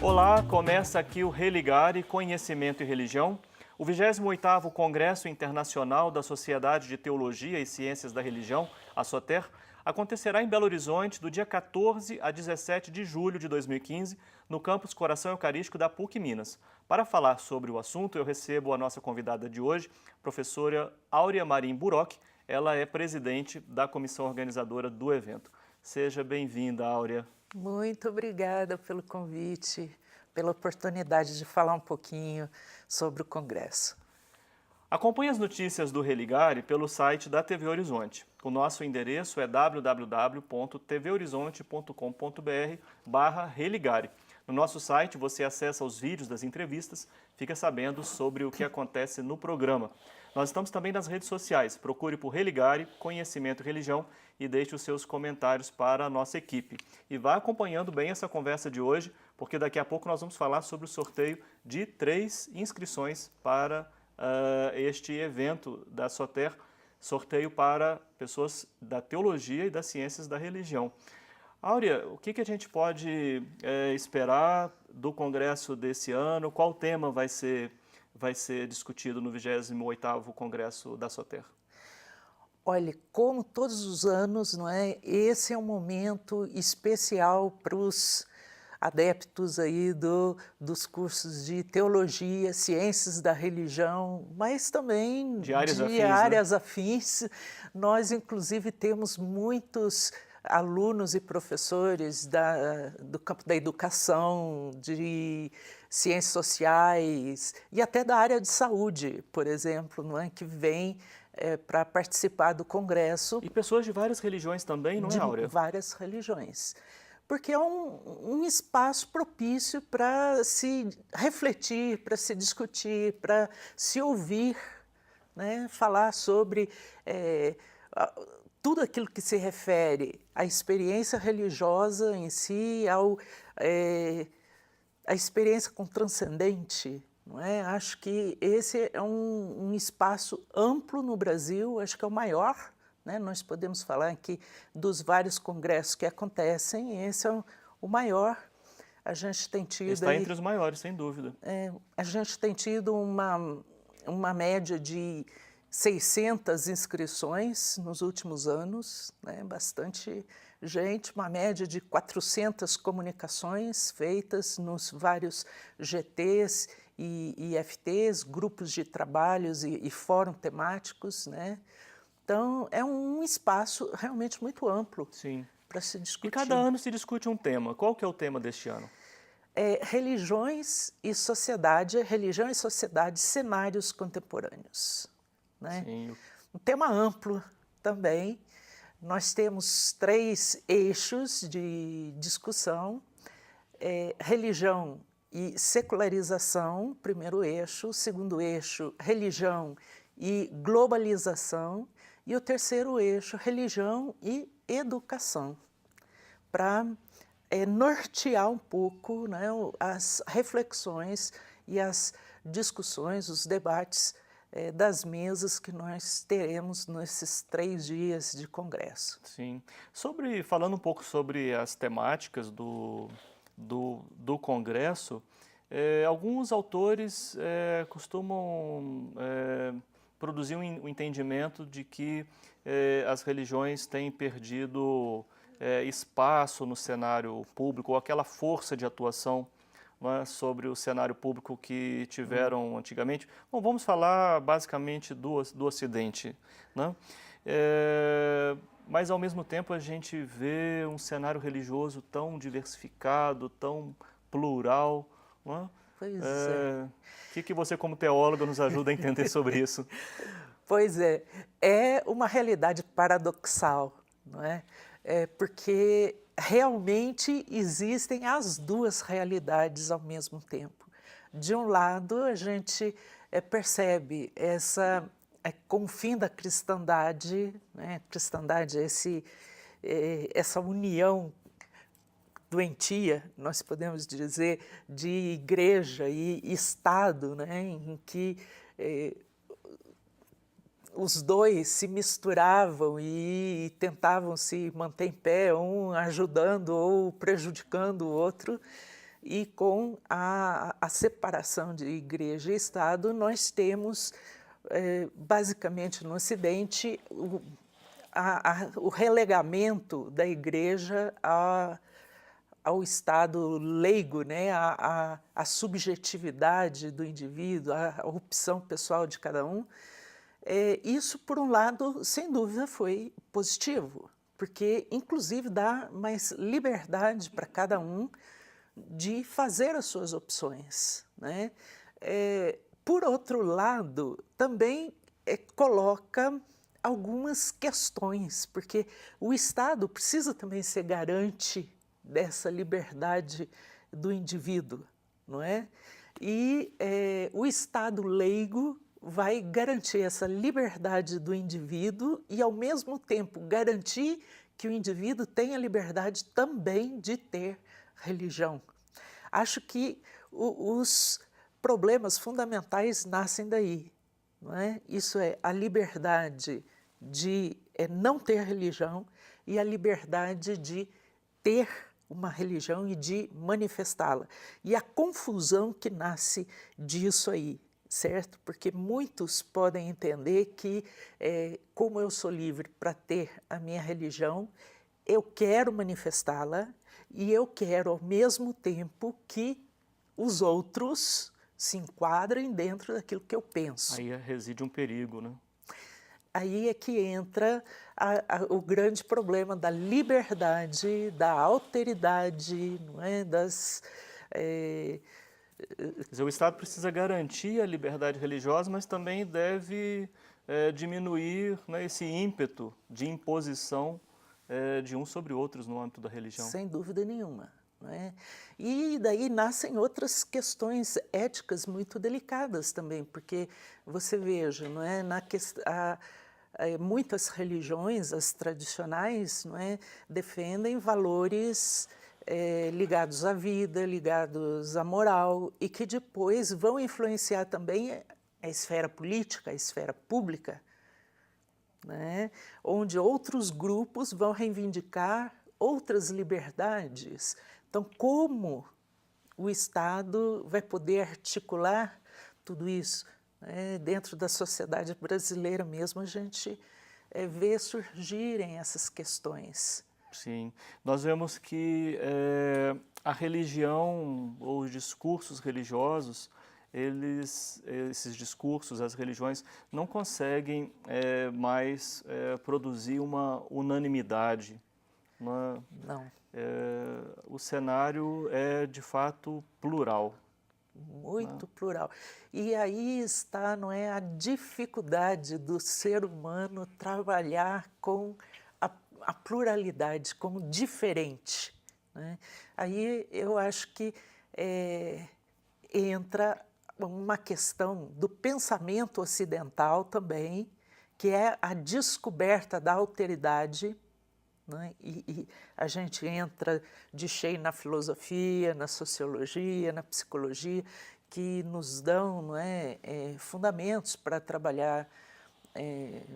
Olá, começa aqui o Religare Conhecimento e Religião, o 28º Congresso Internacional da Sociedade de Teologia e Ciências da Religião, a SOTER, acontecerá em Belo Horizonte do dia 14 a 17 de julho de 2015, no campus Coração Eucarístico da PUC Minas. Para falar sobre o assunto, eu recebo a nossa convidada de hoje, professora Áurea Marim Buroc. Ela é presidente da comissão organizadora do evento. Seja bem-vinda, Áurea. Muito obrigada pelo convite, pela oportunidade de falar um pouquinho sobre o Congresso. Acompanhe as notícias do Religare pelo site da TV Horizonte. O nosso endereço é www.tvhorizonte.com.br/religare. No nosso site você acessa os vídeos das entrevistas, fica sabendo sobre o que acontece no programa. Nós estamos também nas redes sociais. Procure por Religare, Conhecimento e Religião e deixe os seus comentários para a nossa equipe. E vá acompanhando bem essa conversa de hoje, porque daqui a pouco nós vamos falar sobre o sorteio de 3 inscrições para este evento da SOTER, sorteio para pessoas da teologia e das ciências da religião. Áurea, o que a gente pode esperar do congresso desse ano? Qual tema vai ser discutido no 28º Congresso da SOTER? Olha, como todos os anos, não é? Esse é um momento especial para os adeptos aí dos cursos de teologia, ciências da religião, mas também De áreas de afins, né? áreas afins. Nós, inclusive, temos muitos alunos e professores do campo da educação, de ciências sociais e até da área de saúde, por exemplo, não é? Que vem para participar do congresso. E pessoas de várias religiões também, não é, Áurea? De várias religiões. Porque é um espaço propício para se refletir, para se discutir, para se ouvir, né? Falar sobre tudo aquilo que se refere à experiência religiosa em si, à experiência com o transcendente. Não é? Acho que esse é um espaço amplo no Brasil, acho que é o maior, né? Nós podemos falar aqui dos vários congressos que acontecem, esse é o maior. A gente tem tido Está entre os maiores, sem dúvida. a gente tem tido uma média de 600 inscrições nos últimos anos, né? Bastante gente, uma média de 400 comunicações feitas nos vários GTs e IFTs, grupos de trabalhos e fórum temáticos, né? Então, é um espaço realmente muito amplo para se discutir. E cada ano se discute um tema. Qual que é o tema deste ano? Religião e sociedade, cenários contemporâneos. Né? Sim. Um tema amplo também. Nós temos 3 eixos de discussão: religião e secularização, primeiro eixo; segundo eixo, religião e globalização; e o terceiro eixo, religião e educação, para nortear um pouco, né, as reflexões e as discussões, os debates das mesas que nós teremos nesses 3 dias de congresso. Sim. Falando um pouco sobre as temáticas do congresso, alguns autores costumam produzir um entendimento de que as religiões têm perdido espaço no cenário público, ou aquela força de atuação, não é, sobre o cenário público que tiveram antigamente. Bom, vamos falar basicamente do Ocidente, né? Mas ao mesmo tempo a gente vê um cenário religioso tão diversificado, tão plural, não é? Pois é. O que você, como teóloga, nos ajuda a entender sobre isso? Pois é uma realidade paradoxal, não é? Porque realmente existem as 2 realidades ao mesmo tempo. De um lado, a gente percebe com o fim da cristandade, né? Cristandade é essa união doentia, nós podemos dizer, de igreja e Estado, né? Em que os dois se misturavam e tentavam se manter em pé, um ajudando ou prejudicando o outro. e com a separação de igreja e Estado, nós temos, basicamente no Ocidente, o relegamento da igreja ao estado leigo, né? a subjetividade do indivíduo, a opção pessoal de cada um. Isso, por um lado, sem dúvida, foi positivo, porque, inclusive, dá mais liberdade para cada um de fazer as suas opções, né? Por outro lado, também coloca algumas questões, porque o Estado precisa também ser garante dessa liberdade do indivíduo, não é? E o Estado leigo vai garantir essa liberdade do indivíduo e, ao mesmo tempo, garantir que o indivíduo tenha liberdade também de ter religião. Acho que os problemas fundamentais nascem daí, não é? Isso é a liberdade de não ter religião e a liberdade de ter uma religião e de manifestá-la. E a confusão que nasce disso aí, certo? Porque muitos podem entender que, como eu sou livre para ter a minha religião, eu quero manifestá-la e eu quero, ao mesmo tempo, que os outros se enquadrem dentro daquilo que eu penso. Aí reside um perigo, né? Aí é que entra o grande problema da liberdade, da alteridade, não é? Quer dizer, o Estado precisa garantir a liberdade religiosa, mas também deve diminuir, né, esse ímpeto de imposição de uns sobre outros no âmbito da religião. Sem dúvida nenhuma. Não é? E daí nascem outras questões éticas muito delicadas também, porque você veja, não é? Muitas religiões, as tradicionais, não é? Defendem valores ligados à vida, ligados à moral, e que depois vão influenciar também a esfera política, a esfera pública, né? Onde outros grupos vão reivindicar outras liberdades. Então, como o Estado vai poder articular tudo isso? Dentro da sociedade brasileira mesmo, a gente vê surgirem essas questões. Sim, nós vemos que a religião ou os discursos religiosos, esses discursos, as religiões, não conseguem mais produzir uma unanimidade. Não. O cenário é, de fato, plural. Muito plural. E aí está, não é, a dificuldade do ser humano trabalhar com a pluralidade, com o diferente, né? Aí eu acho que entra uma questão do pensamento ocidental também, que é a descoberta da alteridade, né? E a gente entra de cheio na filosofia, na sociologia, na psicologia, que nos dão, não é, fundamentos para trabalhar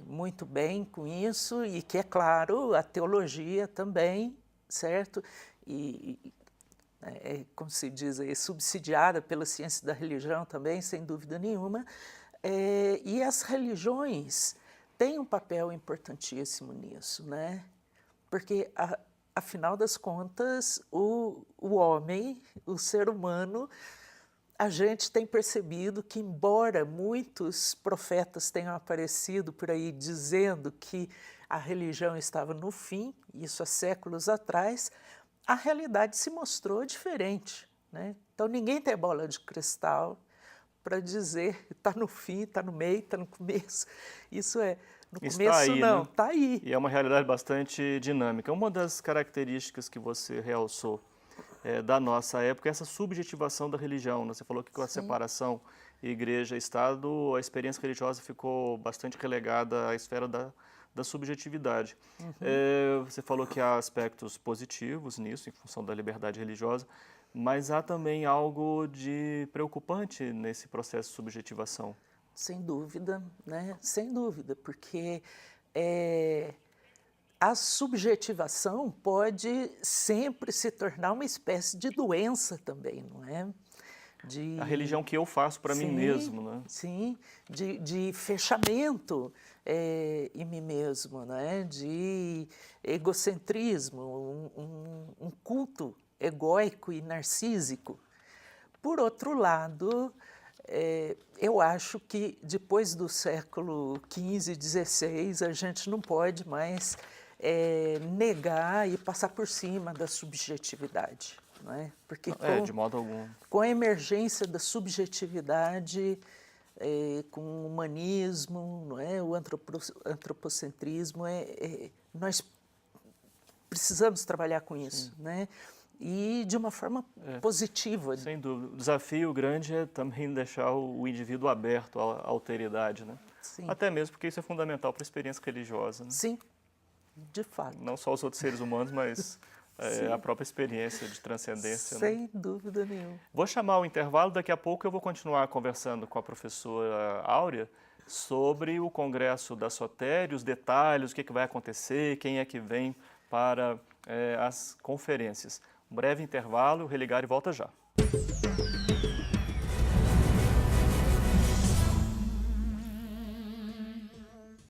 muito bem com isso, e que, é claro, a teologia também, certo? Como se diz aí, subsidiada pela ciência da religião também, sem dúvida nenhuma. E as religiões têm um papel importantíssimo nisso, né? Porque, afinal das contas, o homem, o ser humano, a gente tem percebido que, embora muitos profetas tenham aparecido por aí dizendo que a religião estava no fim, isso há séculos atrás, a realidade se mostrou diferente, né? Então, ninguém tem bola de cristal para dizer está no fim, está no meio, está no começo. Isso no Está começo aí, não, né? está aí. E é uma realidade bastante dinâmica. Uma das características que você realçou da nossa época é essa subjetivação da religião, né? Você falou que com a separação igreja-estado, a experiência religiosa ficou bastante relegada à esfera da subjetividade. Você falou que há aspectos positivos nisso, em função da liberdade religiosa, mas há também algo de preocupante nesse processo de subjetivação. Sem dúvida, né? Sem dúvida, porque a subjetivação pode sempre se tornar uma espécie de doença também, não é? A religião que eu faço para mim mesmo, né? Sim, de fechamento em mim mesmo, né? De egocentrismo, um culto egóico e narcísico. Por outro lado, eu acho que depois do século XV, XVI, a gente não pode mais negar e passar por cima da subjetividade. Não é? Porque de modo algum. com a emergência da subjetividade, com o humanismo, não é? O antropocentrismo, nós precisamos trabalhar com isso, né? E de uma forma positiva. Sem dúvida. O desafio grande é também deixar o indivíduo aberto à alteridade, né? Sim. Até mesmo porque isso é fundamental para a experiência religiosa, né? Sim, de fato. Não só os outros seres humanos, mas a própria experiência de transcendência. Sem dúvida nenhuma. Vou chamar o intervalo, daqui a pouco eu vou continuar conversando com a professora Áurea sobre o Congresso da Sotéria, os detalhes, o que vai acontecer, quem é que vem para as conferências. Um breve intervalo, o Religare volta já.